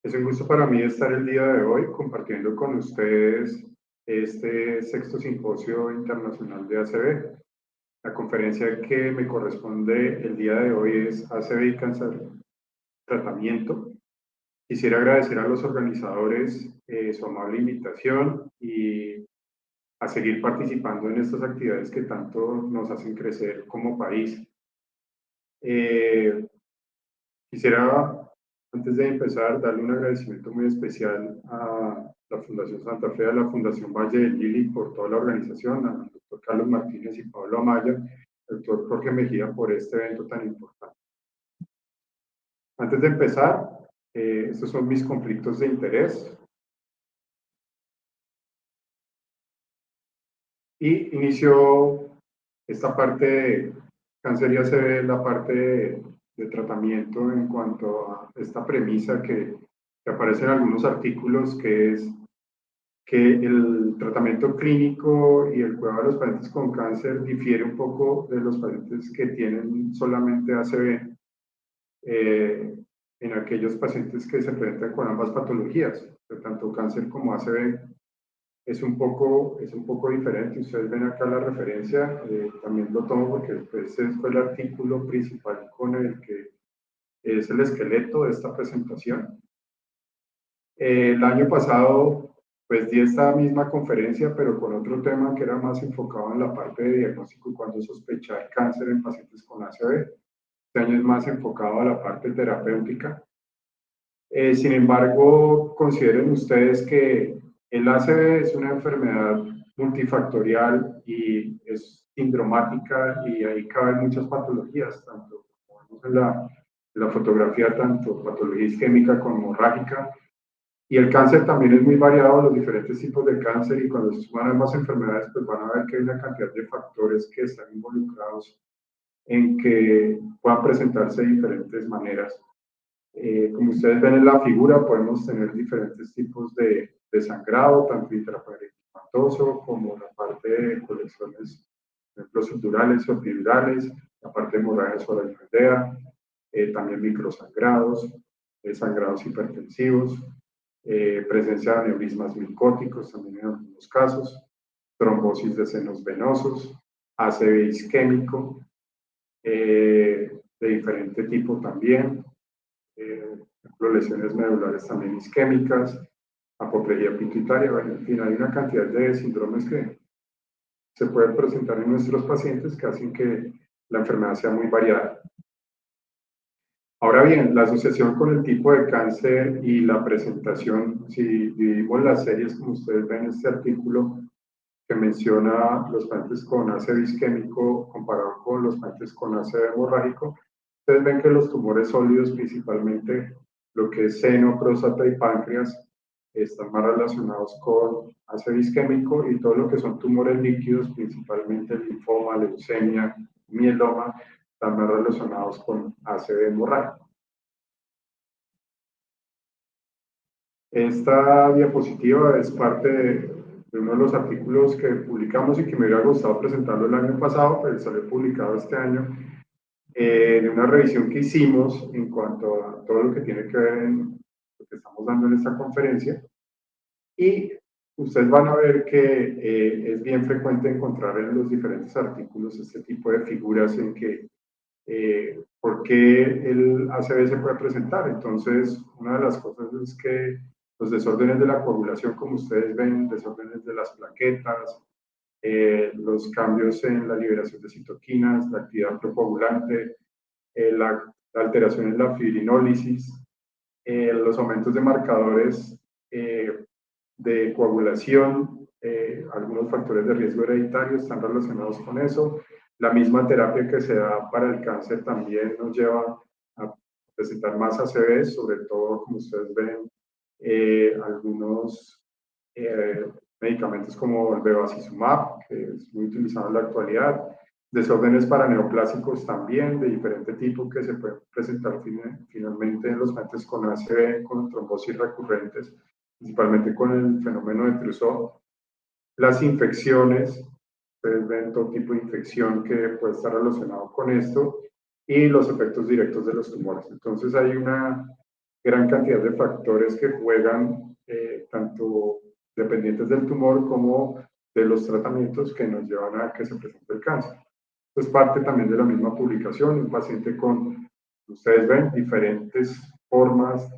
Es un gusto para mí estar el día de hoy compartiendo con ustedes este sexto simposio internacional de ACV. La conferencia que me corresponde el día de hoy es ACV y cáncer tratamiento. Quisiera agradecer a los organizadores su amable invitación y a seguir participando en estas actividades que tanto nos hacen crecer como país. Quisiera, antes de empezar, darle un agradecimiento muy especial a la Fundación Santa Fe, a la Fundación Valle del Lili por toda la organización, al doctor Carlos Martínez y Pablo Amaya, al doctor Jorge Mejía por este evento tan importante. Antes de empezar, estos son mis conflictos de interés. Y inicio esta parte de cáncer y ACV, la parte de tratamiento en cuanto a esta premisa que aparece en algunos artículos, que es que el tratamiento clínico y el cuidado de los pacientes con cáncer difiere un poco de los pacientes que tienen solamente ACV, en aquellos pacientes que se presentan con ambas patologías, tanto cáncer como ACV. Es un poco diferente. Ustedes ven acá la referencia, también lo tomo porque pues, ese fue el artículo principal con el que es el esqueleto de esta presentación. El año pasado pues di esta misma conferencia, pero con otro tema que era más enfocado en la parte de diagnóstico y cuándo sospechar cáncer en pacientes con ACV. Este año es más enfocado a la parte terapéutica. Sin embargo, consideren ustedes que el ACV es una enfermedad multifactorial y es sindromática, y ahí caben muchas patologías, tanto como vemos en la fotografía, tanto patología isquémica como hemorrágica. Y el cáncer también es muy variado, los diferentes tipos de cáncer, y cuando se suman ambas enfermedades, pues van a ver que hay una cantidad de factores que están involucrados en que puedan presentarse de diferentes maneras. Como ustedes ven en la figura, podemos tener diferentes tipos de sangrado, tanto intraparenquimatoso como la parte de colecciones, por ejemplo, subdurales o epidurales, la parte de hemorragias oralidea, también microsangrados, sangrados hipertensivos, presencia de aneurismas micóticos también en algunos casos, trombosis de senos venosos, ACV isquémico, de diferente tipo también, lesiones medulares también isquémicas, apoplejía pituitaria. Bueno, en fin, hay una cantidad de síndromes que se pueden presentar en nuestros pacientes que hacen que la enfermedad sea muy variada. Ahora bien, la asociación con el tipo de cáncer y la presentación, si dividimos las series, como ustedes ven en este artículo, que menciona los pacientes con ACV isquémico comparado con los pacientes con ACV hemorrágico, ustedes ven que los tumores sólidos, principalmente lo que es seno, próstata y páncreas, están más relacionados con ACV isquémico, y todo lo que son tumores líquidos, principalmente linfoma, leucemia, mieloma, están más relacionados con ACV hemorrágico. Esta diapositiva es parte de uno de los artículos que publicamos y que me hubiera gustado presentarlo el año pasado, pero salió publicado este año, de una revisión que hicimos en cuanto a todo lo que tiene que ver en lo que estamos dando en esta conferencia. Y ustedes van a ver que es bien frecuente encontrar en los diferentes artículos este tipo de figuras en que por qué el ACV se puede presentar. Entonces, una de las cosas es que los desórdenes de la coagulación, como ustedes ven, desórdenes de las plaquetas, los cambios en la liberación de citoquinas, la actividad procoagulante, la alteración en la fibrinólisis, los aumentos de marcadores de coagulación, algunos factores de riesgo hereditario están relacionados con eso. La misma terapia que se da para el cáncer también nos lleva a presentar más ACV, sobre todo, como ustedes ven, algunos medicamentos como el bevacizumab, que es muy utilizado en la actualidad, desórdenes paraneoplásicos también de diferente tipo que se pueden presentar finalmente en los pacientes con ACV, con trombosis recurrentes, principalmente con el fenómeno de Trousseau. Las infecciones, ustedes ven todo tipo de infección que puede estar relacionado con esto, y los efectos directos de los tumores. Entonces hay una gran cantidad de factores que juegan tanto dependientes del tumor como de los tratamientos que nos llevan a que se presente el cáncer. Esto es parte también de la misma publicación, un paciente con, ustedes ven, diferentes formas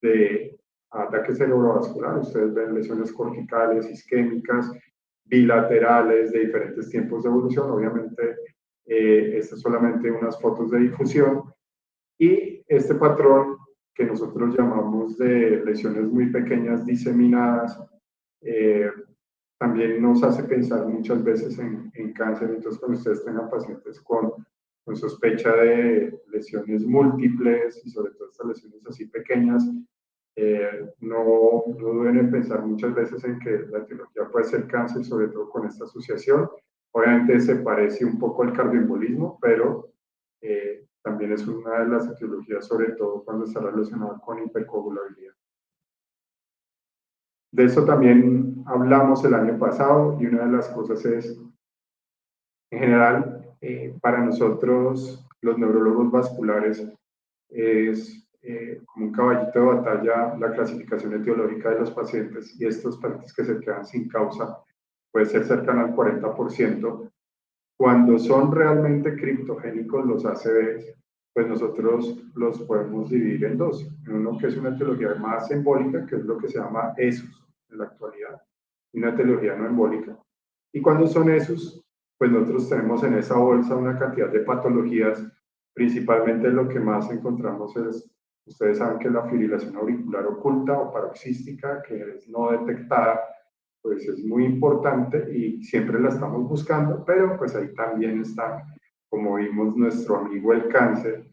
de ataque cerebrovascular, ustedes ven lesiones corticales, isquémicas, bilaterales de diferentes tiempos de evolución, obviamente estas solamente unas fotos de difusión, y este patrón que nosotros llamamos de lesiones muy pequeñas diseminadas, eh, también nos hace pensar muchas veces en cáncer. Entonces, cuando ustedes tengan pacientes con sospecha de lesiones múltiples y sobre todo estas lesiones así pequeñas, no deben en pensar muchas veces en que la etiología puede ser cáncer, sobre todo con esta asociación. Obviamente se parece un poco al cardioembolismo, pero también es una de las etiologías, sobre todo cuando está relacionada con hipercoagulabilidad. De eso también hablamos el año pasado y una de las cosas es, en general, para nosotros los neurólogos vasculares es como un caballito de batalla la clasificación etiológica de los pacientes, y estos pacientes que se quedan sin causa puede ser cercano al 40%. Cuando son realmente criptogénicos los ACVs, pues nosotros los podemos dividir en dos. En uno que es una etiología más embólica, que es lo que se llama ESUS en la actualidad, y una etiología no embólica. Y cuando son ESUS, pues nosotros tenemos en esa bolsa una cantidad de patologías. Principalmente lo que más encontramos es, ustedes saben que la fibrilación auricular oculta o paroxística, que es no detectada, pues es muy importante y siempre la estamos buscando, pero pues ahí también está, como vimos, nuestro amigo el cáncer,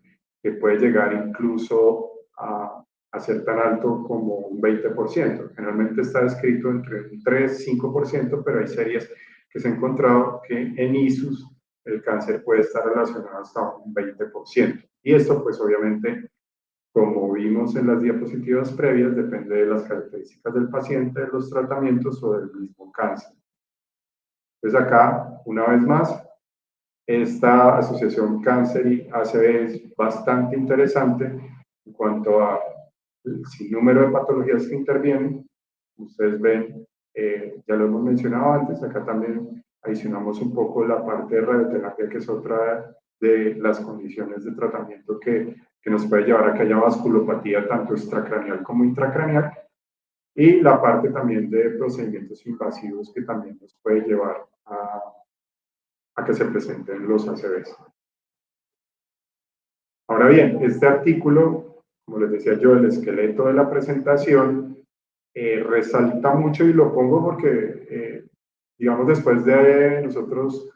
que puede llegar incluso a ser tan alto como un 20%. Generalmente está descrito entre un 3 y 5%, pero hay series que se han encontrado que en ISUS el cáncer puede estar relacionado hasta un 20%. Y esto pues obviamente, como vimos en las diapositivas previas, depende de las características del paciente, de los tratamientos o del mismo cáncer. Entonces acá, una vez más, esta asociación cáncer y ACV es bastante interesante en cuanto a el sinnúmero de patologías que intervienen. Ustedes ven, ya lo hemos mencionado antes, acá también adicionamos un poco la parte de radioterapia, que es otra de las condiciones de tratamiento que nos puede llevar a que haya vasculopatía tanto extracraneal como intracraneal, y la parte también de procedimientos invasivos que también nos puede llevar a que se presenten los ACVs. Ahora bien, este artículo, como les decía yo, el esqueleto de la presentación, resalta mucho, y lo pongo porque, digamos, después de nosotros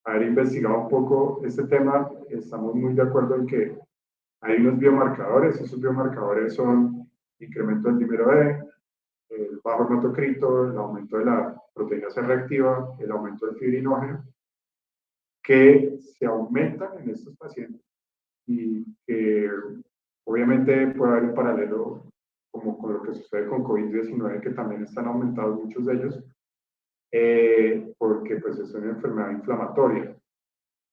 haber investigado un poco este tema, estamos muy de acuerdo en que hay unos biomarcadores. Esos biomarcadores son incremento del dímero D, el bajo hematocrito, el aumento de la proteína C reactiva, el aumento del fibrinógeno, que se aumentan en estos pacientes y que obviamente puede haber un paralelo como con lo que sucede con COVID-19, que también están aumentados muchos de ellos, porque pues es una enfermedad inflamatoria.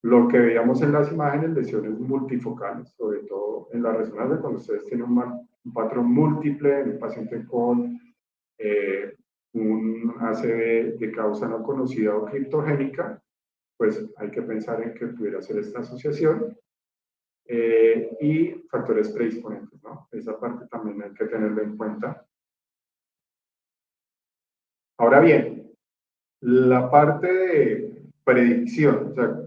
Lo que veíamos en las imágenes, lesiones multifocales, sobre todo en la resonancia, cuando ustedes tienen un patrón múltiple en un paciente con un ACV de causa no conocida o criptogénica, pues hay que pensar en que pudiera ser esta asociación. Y factores predisponentes, ¿no? Esa parte también hay que tenerla en cuenta. Ahora bien, la parte de predicción, o sea,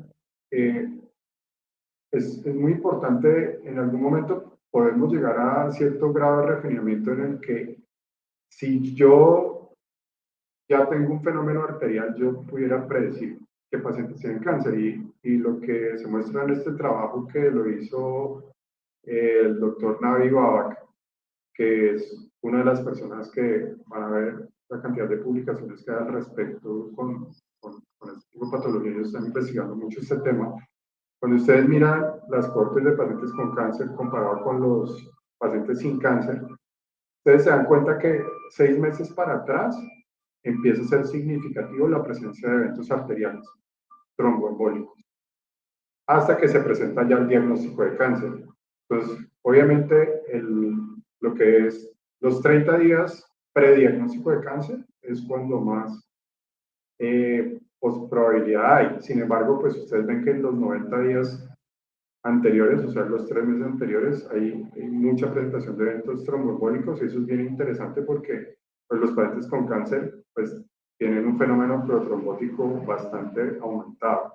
es muy importante. En algún momento podemos llegar a cierto grado de refinamiento en el que, si yo ya tengo un fenómeno arterial, yo pudiera predecir qué pacientes tienen cáncer, y lo que se muestra en este trabajo que lo hizo el doctor Navi Babak, que es una de las personas que van a ver la cantidad de publicaciones que hay al respecto con este tipo de patologías. Ellos están investigando mucho este tema. Cuando ustedes miran las cohortes de pacientes con cáncer comparado con los pacientes sin cáncer, ustedes se dan cuenta que 6 meses para atrás empieza a ser significativo la presencia de eventos arteriales tromboembólicos, hasta que se presenta ya el diagnóstico de cáncer. Entonces, obviamente, lo que es los 30 días prediagnóstico de cáncer, es cuando más probabilidad hay. Sin embargo, pues ustedes ven que en los 90 días anteriores, o sea, los 3 meses anteriores, hay mucha presentación de eventos tromboembólicos y eso es bien interesante porque pues, los pacientes con cáncer pues, tienen un fenómeno protrombótico bastante aumentado.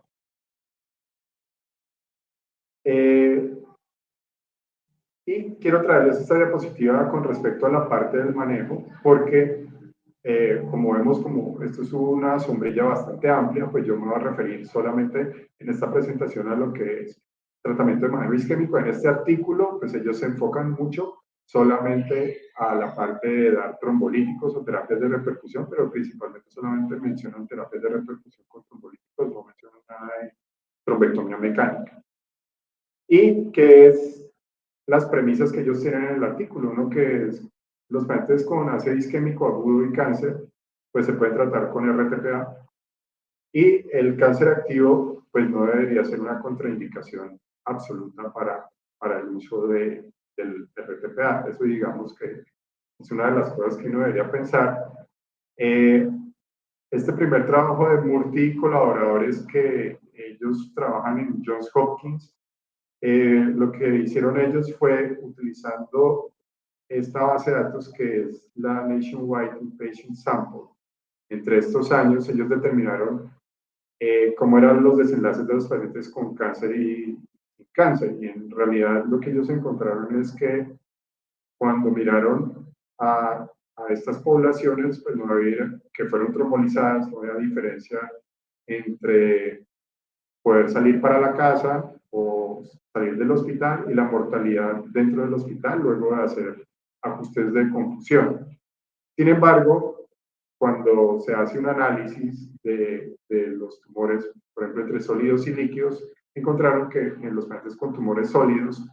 Y quiero traerles esta diapositiva con respecto a la parte del manejo, porque como vemos, como esto es una sombrilla bastante amplia, pues yo me voy a referir solamente en esta presentación a lo que es tratamiento de manejo isquémico. En este artículo, pues ellos se enfocan mucho solamente a la parte de dar trombolíticos o terapias de repercusión, pero principalmente solamente mencionan terapias de repercusión con trombolíticos, no mencionan nada de trombectomía mecánica. Y que es las premisas que ellos tienen en el artículo, uno que es los pacientes con ácido isquémico agudo y cáncer, pues se pueden tratar con RTPA. Y el cáncer activo, pues no debería ser una contraindicación absoluta para el uso del RTPA. Eso digamos que es una de las cosas que uno debería pensar. Este primer trabajo de Murthy y colaboradores que ellos trabajan en Johns Hopkins, lo que hicieron ellos fue utilizando esta base de datos que es la Nationwide Inpatient Sample. Entre estos años ellos determinaron cómo eran los desenlaces de los pacientes con cáncer y cáncer. Y en realidad lo que ellos encontraron es que cuando miraron a estas poblaciones, pues no había, que fueron trombolizadas, no había diferencia entre poder salir para la casa o salir del hospital y la mortalidad dentro del hospital luego de hacer ajustes de confusión. Sin embargo, cuando se hace un análisis de los tumores, por ejemplo, entre sólidos y líquidos, encontraron que en los pacientes con tumores sólidos,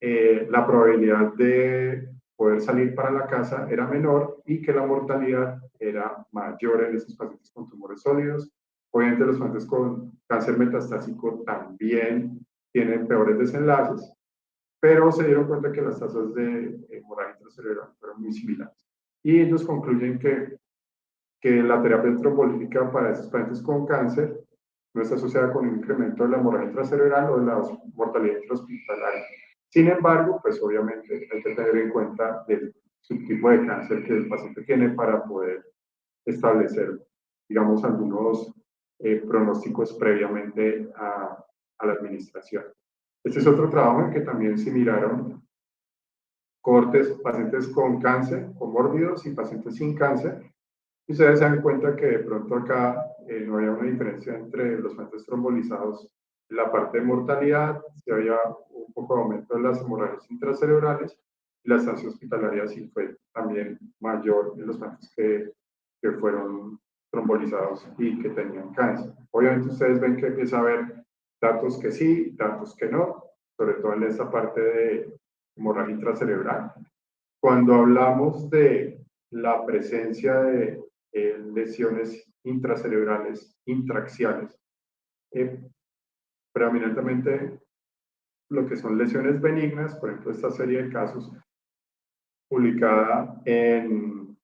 la probabilidad de poder salir para la casa era menor y que la mortalidad era mayor en esos pacientes con tumores sólidos. Obviamente los pacientes con cáncer metastásico también tienen peores desenlaces, pero se dieron cuenta que las tasas de hemorragia intracerebral fueron muy similares. Y ellos concluyen que la terapia trombolítica para esos pacientes con cáncer no está asociada con un incremento de la hemorragia intracerebral o de la mortalidad intrahospitalaria. Sin embargo, pues obviamente hay que tener en cuenta el subtipo de cáncer que el paciente tiene para poder establecer, digamos, algunos pronósticos previamente a la administración. Este es otro trabajo en que también se miraron cohortes, pacientes con cáncer, comórbidos y pacientes sin cáncer. Y ustedes se dan cuenta que de pronto acá no había una diferencia entre los pacientes trombolizados en la parte de mortalidad, si había un poco de aumento de las hemorragias intracerebrales y la estancia hospitalaria sí fue también mayor en los pacientes que fueron trombolizados y que tenían cáncer. Obviamente ustedes ven que empieza a haber datos que sí, datos que no, sobre todo en esta parte de hemorragia intracerebral. Cuando hablamos de la presencia de lesiones intracerebrales, intraaxiales, predominantemente lo que son lesiones benignas, por ejemplo, esta serie de casos publicada en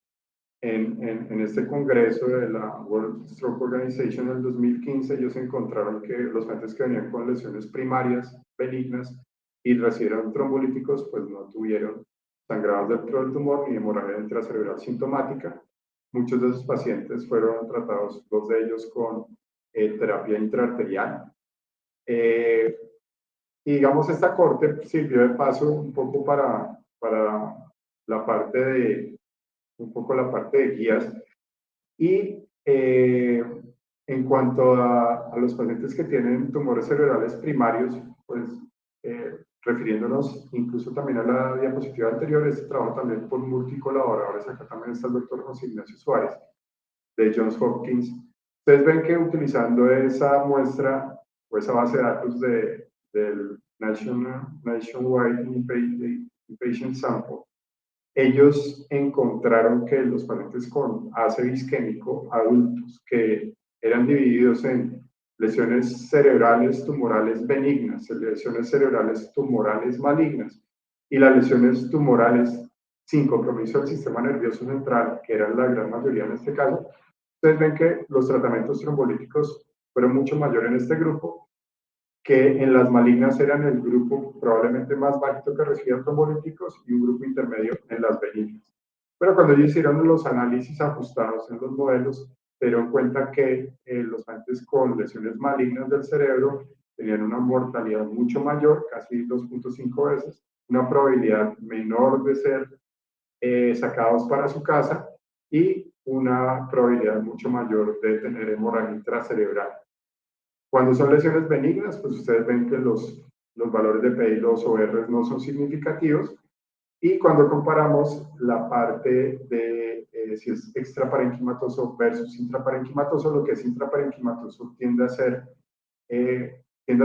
este congreso de la World Stroke Organization en el 2015, ellos encontraron que los pacientes que venían con lesiones primarias benignas y recibieron trombolíticos, pues no tuvieron sangrados dentro del tumor ni hemorragia intracerebral sintomática. Muchos de esos pacientes fueron tratados, dos de ellos con terapia intraarterial. Y digamos, esta corte sirvió de paso un poco para la parte de, un poco la parte de guías. Y en cuanto a los pacientes que tienen tumores cerebrales primarios, pues refiriéndonos incluso también a la diapositiva anterior, este trabajo también por multicolaboradores, acá también está el doctor José Ignacio Suárez de Johns Hopkins. Ustedes ven que utilizando esa muestra o esa base de datos del Nationwide Inpatient Sample, ellos encontraron que los pacientes con ácido isquémico adultos que eran divididos en lesiones cerebrales tumorales benignas, lesiones cerebrales tumorales malignas y las lesiones tumorales sin compromiso del sistema nervioso central, que era la gran mayoría en este caso, ustedes ven que los tratamientos trombolíticos fueron mucho mayores en este grupo, que en las malignas eran el grupo probablemente más bajito que recibía trombolíticos y un grupo intermedio en las benignas. Pero cuando ellos hicieron los análisis ajustados en los modelos, se dieron cuenta que los pacientes con lesiones malignas del cerebro tenían una mortalidad mucho mayor, casi 2.5 veces, una probabilidad menor de ser sacados para su casa y una probabilidad mucho mayor de tener hemorragia intracerebral. Cuando son lesiones benignas, pues ustedes ven que los valores de PI2 o R no son significativos. Y cuando comparamos la parte de si es extraparenquimatoso versus intraparenquimatoso, lo que es intraparenquimatoso tiende a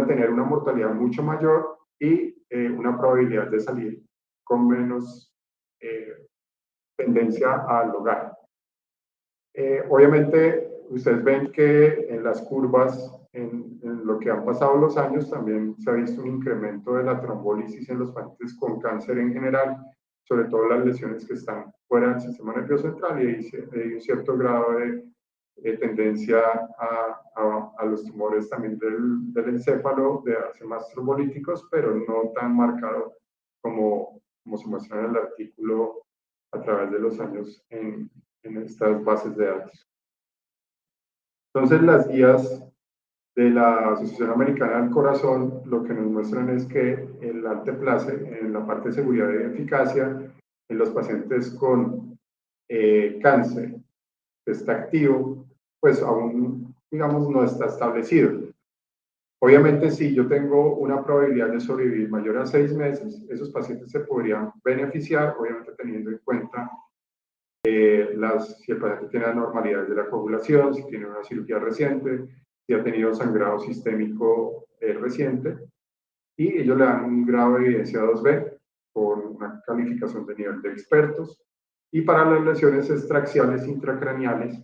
tener una mortalidad mucho mayor y una probabilidad de salir con menos tendencia al hogar. Obviamente, ustedes ven que en las curvas, en lo que han pasado los años, también se ha visto un incremento de la trombólisis en los pacientes con cáncer en general, sobre todo las lesiones que están fuera del sistema nervioso central, y hay un cierto grado de tendencia a los tumores también del encéfalo de darse más trombolíticos, pero no tan marcado como se muestra en el artículo a través de los años en estas bases de datos. Entonces, las guías de la Asociación Americana del Corazón lo que nos muestran es que el alteplase, en la parte de seguridad y eficacia, en los pacientes con cáncer que está activo, pues aún, digamos, no está establecido. Obviamente, si yo tengo una probabilidad de sobrevivir mayor a 6 meses, esos pacientes se podrían beneficiar, obviamente teniendo en cuenta si el paciente tiene anormalidades de la coagulación, si tiene una cirugía reciente, si ha tenido sangrado sistémico reciente, y ellos le dan un grado de evidencia 2B con una calificación de nivel de expertos. Y para las lesiones extraxiales intracraneales,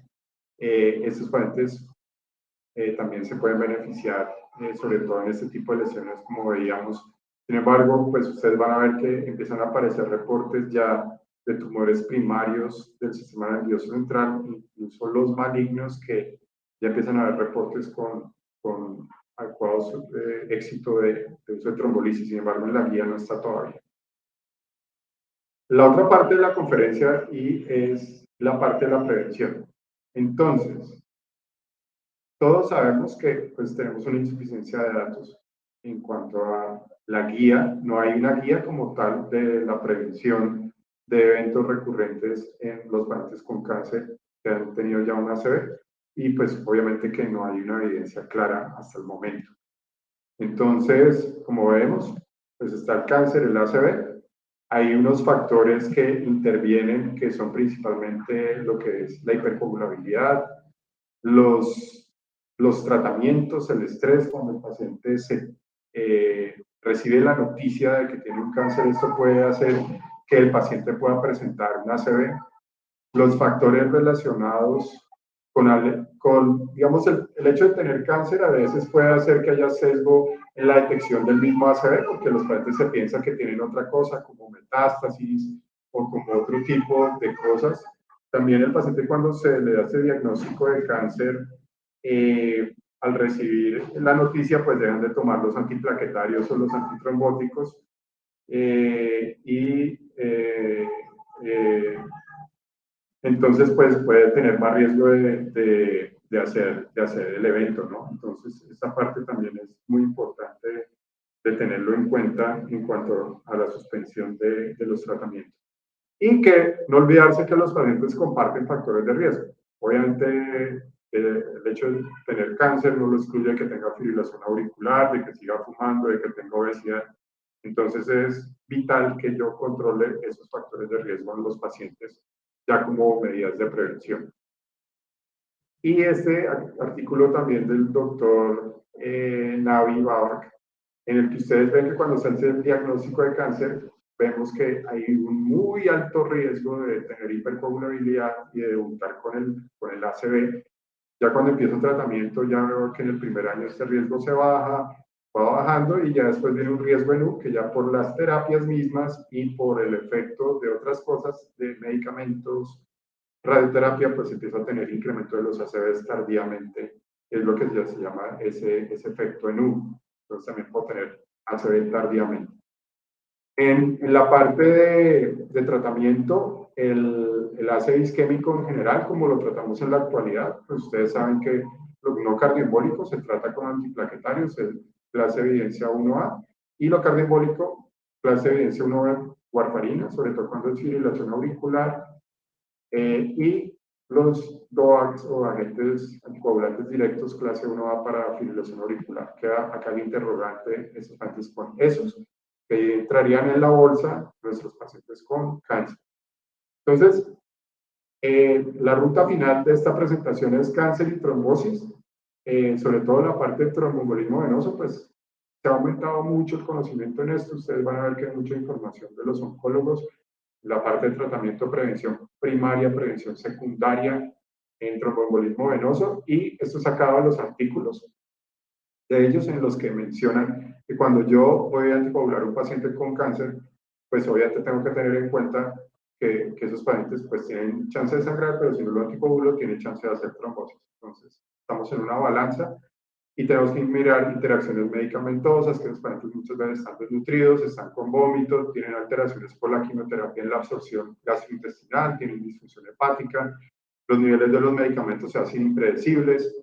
estos pacientes también se pueden beneficiar, sobre todo en este tipo de lesiones, como veíamos. Sin embargo, pues ustedes van a ver que empiezan a aparecer reportes ya de tumores primarios del sistema nervioso central, incluso los malignos, que ya empiezan a haber reportes con adecuados éxito de uso de trombolisis. Sin embargo, en la guía no está todavía. La otra parte de la conferencia es la parte de la prevención. Entonces, todos sabemos que pues, tenemos una insuficiencia de datos en cuanto a la guía. No hay una guía como tal de la prevención de eventos recurrentes en los pacientes con cáncer que han tenido ya un ACV, y pues obviamente que no hay una evidencia clara hasta el momento. Entonces, como vemos, pues está el cáncer, el ACV. Hay unos factores que intervienen que son principalmente lo que es la hipercoagulabilidad, los tratamientos, el estrés, cuando el paciente recibe la noticia de que tiene un cáncer, esto puede hacer que el paciente pueda presentar un ACV. Los factores relacionados con digamos, el hecho de tener cáncer a veces puede hacer que haya sesgo en la detección del mismo ACV, porque los pacientes se piensan que tienen otra cosa, como metástasis o como otro tipo de cosas. También el paciente, cuando se le da ese diagnóstico de cáncer, al recibir la noticia, pues dejan de tomar los antiplaquetarios o los antitrombóticos, entonces pues puede tener más riesgo de hacer el evento, ¿no? Entonces esta parte también es muy importante de tenerlo en cuenta en cuanto a la suspensión de los tratamientos. Y que no olvidarse que los pacientes comparten factores de riesgo. Obviamente, el hecho de tener cáncer no lo excluye de que tenga fibrilación auricular, de que siga fumando, de que tenga obesidad. Entonces, es vital que yo controle esos factores de riesgo en los pacientes, ya como medidas de prevención. Y este artículo también del doctor Navi Babak, en el que ustedes ven que cuando se hace el diagnóstico de cáncer, vemos que hay un muy alto riesgo de tener hipercoagulabilidad y de debutar con el ACV. Ya cuando empieza el tratamiento, ya veo que en el primer año este riesgo se baja, va bajando y ya después viene un riesgo en U que ya por las terapias mismas y por el efecto de otras cosas, de medicamentos, radioterapia, pues empieza a tener incremento de los ACVs tardíamente, es lo que ya se llama ese efecto en U. Entonces también puedo tener ACV tardíamente. En la parte de tratamiento, el ACV isquémico en general, como lo tratamos en la actualidad, pues ustedes saben que lo no cardioembólico se trata con antiplaquetarios, el clase de evidencia 1A, y lo cardioembólico, clase de evidencia 1B, warfarina, sobre todo cuando es fibrilación auricular, y los DOACs o agentes anticoagulantes directos clase 1A para fibrilación auricular. Queda acá el interrogante, esos pacientes con esos, que entrarían en la bolsa nuestros pacientes con cáncer. Entonces, la ruta final de esta presentación es cáncer y trombosis, sobre todo la parte de tromboembolismo venoso, pues se ha aumentado mucho el conocimiento en esto. Ustedes van a ver que hay mucha información de los oncólogos, la parte de tratamiento, prevención primaria, prevención secundaria en tromboembolismo venoso, y esto sacado de los artículos de ellos en los que mencionan que cuando yo voy a anticoagular a un paciente con cáncer, pues obviamente tengo que tener en cuenta que esos pacientes pues tienen chance de sangrar, pero si no lo anticoagulo, tiene chance de hacer trombosis. Entonces, estamos en una balanza y tenemos que mirar interacciones medicamentosas, que los pacientes muchas veces están desnutridos, están con vómitos, tienen alteraciones por la quimioterapia en la absorción gastrointestinal, tienen disfunción hepática, los niveles de los medicamentos se hacen impredecibles,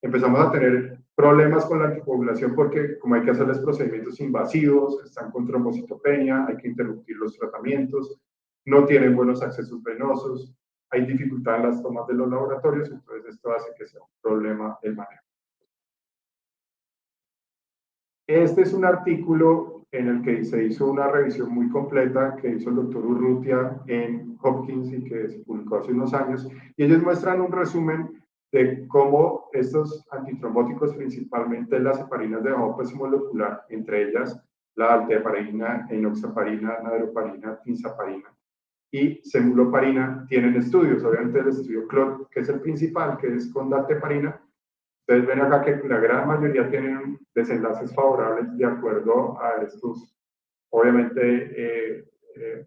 empezamos a tener problemas con la anticoagulación porque como hay que hacerles procedimientos invasivos, están con trombocitopenia, hay que interrumpir los tratamientos, no tienen buenos accesos venosos, hay dificultad en las tomas de los laboratorios, entonces esto hace que sea un problema el manejo. Este es un artículo en el que se hizo una revisión muy completa que hizo el doctor Urrutia en Hopkins y que se publicó hace unos años, y ellos muestran un resumen de cómo estos antitrombóticos, principalmente las heparinas de bajo peso molecular, entre ellas la alteparina, enoxaparina, nadoparina, tinzaparina y semuloparina, tienen estudios. Obviamente el estudio CLOT, que es el principal, que es con dalteparina. Ustedes ven acá que la gran mayoría tienen desenlaces favorables de acuerdo a estos, obviamente,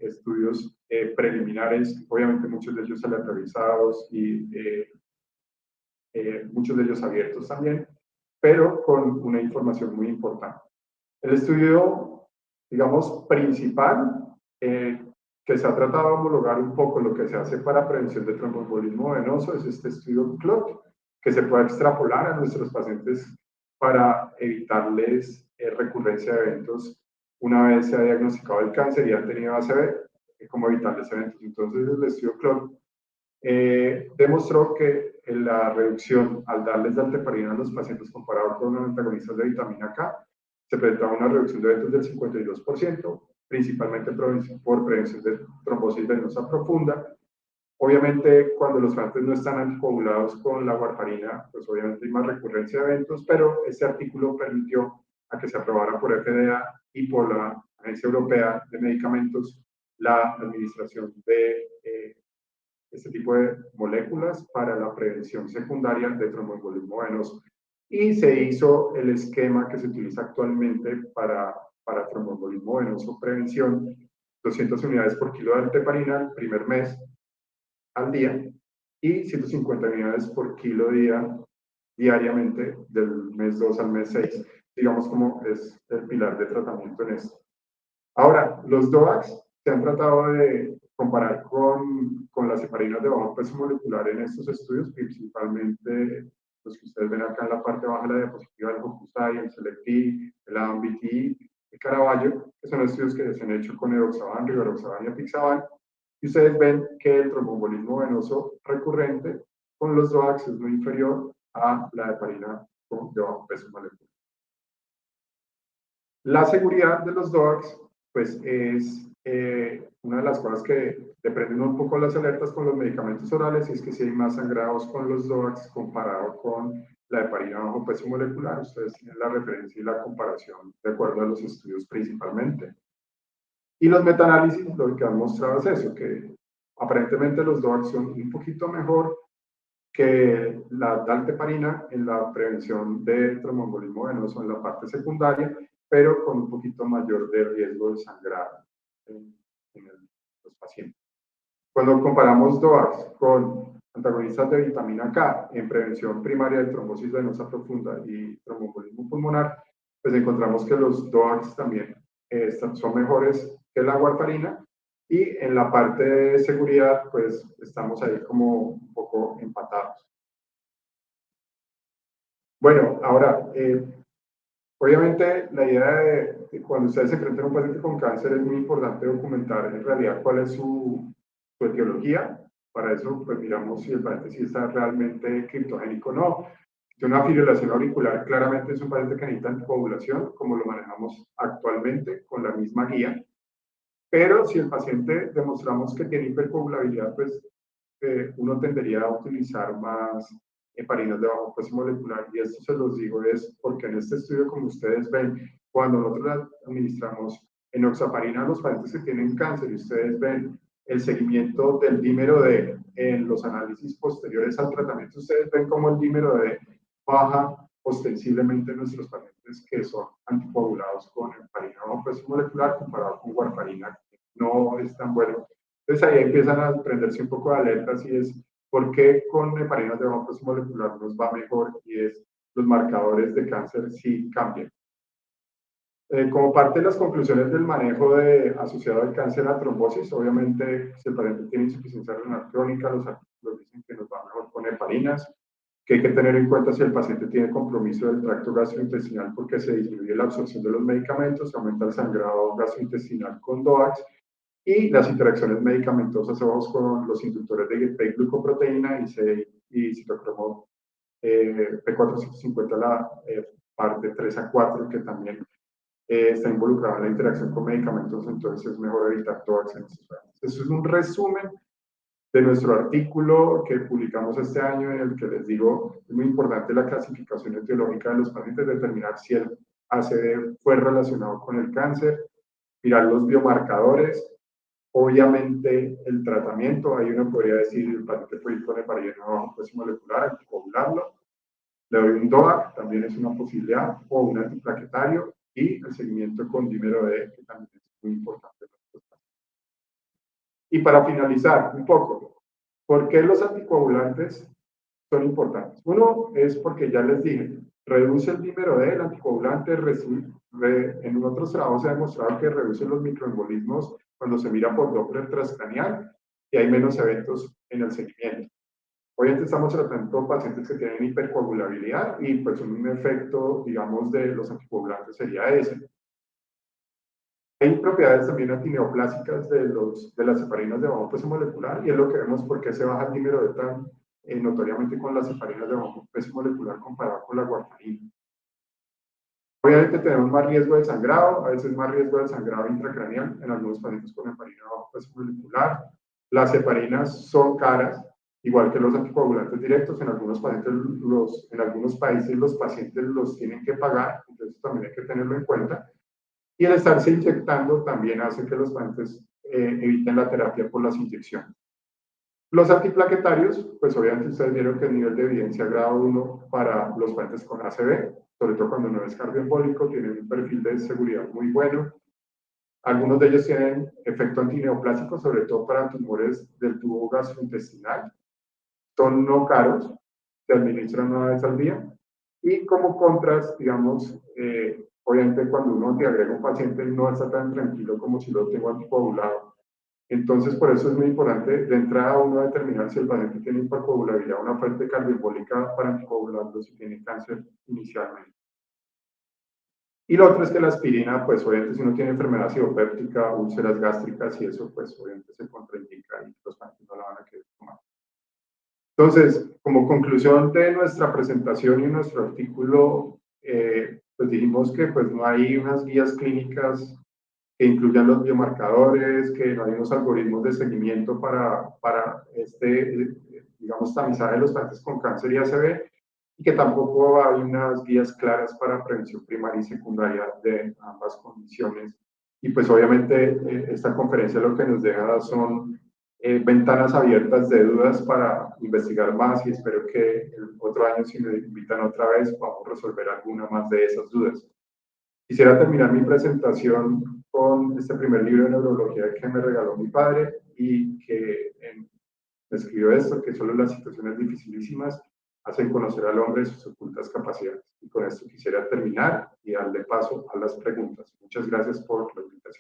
estudios preliminares, obviamente muchos de ellos aleatorizados y muchos de ellos abiertos también, pero con una información muy importante. El estudio, digamos, principal, que se ha tratado de homologar un poco lo que se hace para prevención de tromboembolismo venoso, es este estudio CLOT, que se puede extrapolar a nuestros pacientes para evitarles recurrencia de eventos una vez se ha diagnosticado el cáncer y han tenido ACV, cómo evitarles eventos. Entonces, el estudio CLOT demostró que la reducción al darles dalteparina a los pacientes comparado con los antagonistas de vitamina K se presentaba una reducción de eventos del 52%, principalmente por prevención de trombosis venosa profunda. Obviamente, cuando los pacientes no están anticoagulados con la warfarina, pues obviamente hay más recurrencia de eventos, pero este artículo permitió a que se aprobara por FDA y por la Agencia Europea de Medicamentos la administración de este tipo de moléculas para la prevención secundaria de tromboembolismo venoso. Y se hizo el esquema que se utiliza actualmente para tromboembolismo venoso prevención, 200 unidades por kilo de alteparina el primer mes al día y 150 unidades por kilo día diariamente del mes 2 al mes 6, digamos como es el pilar de tratamiento en esto. Ahora, los DOACs se han tratado de comparar con las heparinas de bajo peso molecular en estos estudios, principalmente los que ustedes ven acá en la parte baja de la diapositiva, el Hokusai, el Selecti, el AMBIT, el Caraballo, que son estudios que se han hecho con edoxaban, rivaroxaban y apixaban, y ustedes ven que el tromboembolismo venoso recurrente con los DOACs es muy inferior a la heparina de bajo peso molecular. La seguridad de los DOACs pues es una de las cosas que dependen un poco las alertas con los medicamentos orales, y es que si hay más sangrados con los DOACs comparado con la heparina bajo peso molecular. Ustedes tienen la referencia y la comparación de acuerdo a los estudios principalmente. Y los metaanálisis lo que han mostrado es eso, que aparentemente los DOACs son un poquito mejor que la dalteparina en la prevención de tromboembolismo venoso en la parte secundaria, pero con un poquito mayor de riesgo de sangrado en los pacientes. Cuando comparamos DOACs con antagonistas de vitamina K en prevención primaria de trombosis venosa profunda y tromboembolismo pulmonar, pues encontramos que los DOACs también son mejores que la warfarina, y en la parte de seguridad, pues estamos ahí como un poco empatados. Bueno, ahora, obviamente la idea de cuando ustedes se enfrentan a un paciente con cáncer es muy importante documentar en realidad cuál es su etiología. Para eso, pues miramos si el paciente sí está realmente criptogénico o no. Si una fibrilación auricular claramente es un paciente que necesita anticoagulación, como lo manejamos actualmente con la misma guía. Pero si el paciente demostramos que tiene hipercoagulabilidad, pues uno tendería a utilizar más heparinas de bajo peso molecular. Y esto se los digo es porque en este estudio, como ustedes ven, cuando nosotros administramos enoxaparina a los pacientes que tienen cáncer y ustedes ven el seguimiento del dímero D en los análisis posteriores al tratamiento, ustedes ven cómo el dímero D baja ostensiblemente en nuestros pacientes que son anticoagulados con heparina bajo peso molecular comparado con warfarina, que no es tan bueno. Entonces ahí empiezan a prenderse un poco de alertas y es por qué con heparinas de bajo peso molecular nos va mejor, y es los marcadores de cáncer sí cambian. Como parte de las conclusiones del manejo asociado al cáncer a trombosis, obviamente si el paciente tiene insuficiencia renal crónica, los artículos dicen que nos va mejor con heparinas, que hay que tener en cuenta si el paciente tiene compromiso del tracto gastrointestinal porque se disminuye la absorción de los medicamentos, aumenta el sangrado gastrointestinal con DOACs, y las interacciones medicamentosas con los inductores de glucoproteína y citocromo P450, la parte 3 a 4, que también está involucrada en la interacción con medicamentos, entonces es mejor evitar DOACs en estos pacientes. Eso es un resumen de nuestro artículo que publicamos este año, en el que les digo, es muy importante la clasificación etiológica de los pacientes, determinar si el ACD fue relacionado con el cáncer, mirar los biomarcadores, obviamente el tratamiento. Ahí uno podría decir, el paciente puede ir con heparina bajo peso molecular, anticoagularlo, le doy un DOAC, también es una posibilidad, o un antiplaquetario, y el seguimiento con dímero D, que también es muy importante. Y para finalizar un poco, ¿por qué los anticoagulantes son importantes? Uno es porque ya les dije, reduce el dímero D, el anticoagulante, en otros trabajos se ha demostrado que reduce los microembolismos cuando se mira por Doppler transcranial y hay menos eventos en el seguimiento. Obviamente estamos tratando pacientes que tienen hipercoagulabilidad y pues un efecto, digamos, de los anticoagulantes sería ese. Hay propiedades también antineoplásicas de las heparinas de bajo peso molecular, y es lo que vemos por qué se baja el dímero D tan notoriamente con las heparinas de bajo peso molecular comparado con la warfarina. Obviamente tenemos más riesgo de sangrado, a veces más riesgo de sangrado intracraneal en algunos pacientes con heparina de bajo peso molecular. Las heparinas son caras, igual que los anticoagulantes directos. En algunos pacientes, en algunos países los pacientes los tienen que pagar, entonces también hay que tenerlo en cuenta. Y el estarse inyectando también hace que los pacientes eviten la terapia por las inyecciones. Los antiplaquetarios, pues obviamente ustedes vieron que el nivel de evidencia grado 1 para los pacientes con ACV, sobre todo cuando no es cardioembólico, tienen un perfil de seguridad muy bueno. Algunos de ellos tienen efecto antineoplásico, sobre todo para tumores del tubo gastrointestinal. Son no caros, se administran una vez al día. Y como contras, digamos, obviamente cuando uno te agrega un paciente no está tan tranquilo como si lo tengo anticoagulado. Entonces, por eso es muy importante de entrada uno determinar si el paciente tiene hipercoagulabilidad, una fuente cardioembólica para anticoagularlo si tiene cáncer inicialmente. Y lo otro es que la aspirina, pues obviamente si uno tiene enfermedad acidopéptica, úlceras gástricas y eso, pues obviamente se contraindica y los pacientes no la van a querer tomar. Entonces, como conclusión de nuestra presentación y nuestro artículo, pues dijimos que pues no hay unas guías clínicas que incluyan los biomarcadores, que no hay unos algoritmos de seguimiento para digamos, tamizaje de los pacientes con cáncer y ACV, y que tampoco hay unas guías claras para prevención primaria y secundaria de ambas condiciones. Y pues obviamente esta conferencia lo que nos deja son ventanas abiertas de dudas para investigar más y espero que el otro año, si me invitan otra vez, podamos resolver alguna más de esas dudas. Quisiera terminar mi presentación con este primer libro de neurología que me regaló mi padre y que me escribió esto, que solo las situaciones dificilísimas hacen conocer al hombre sus ocultas capacidades. Y con esto quisiera terminar y darle paso a las preguntas. Muchas gracias por la invitación.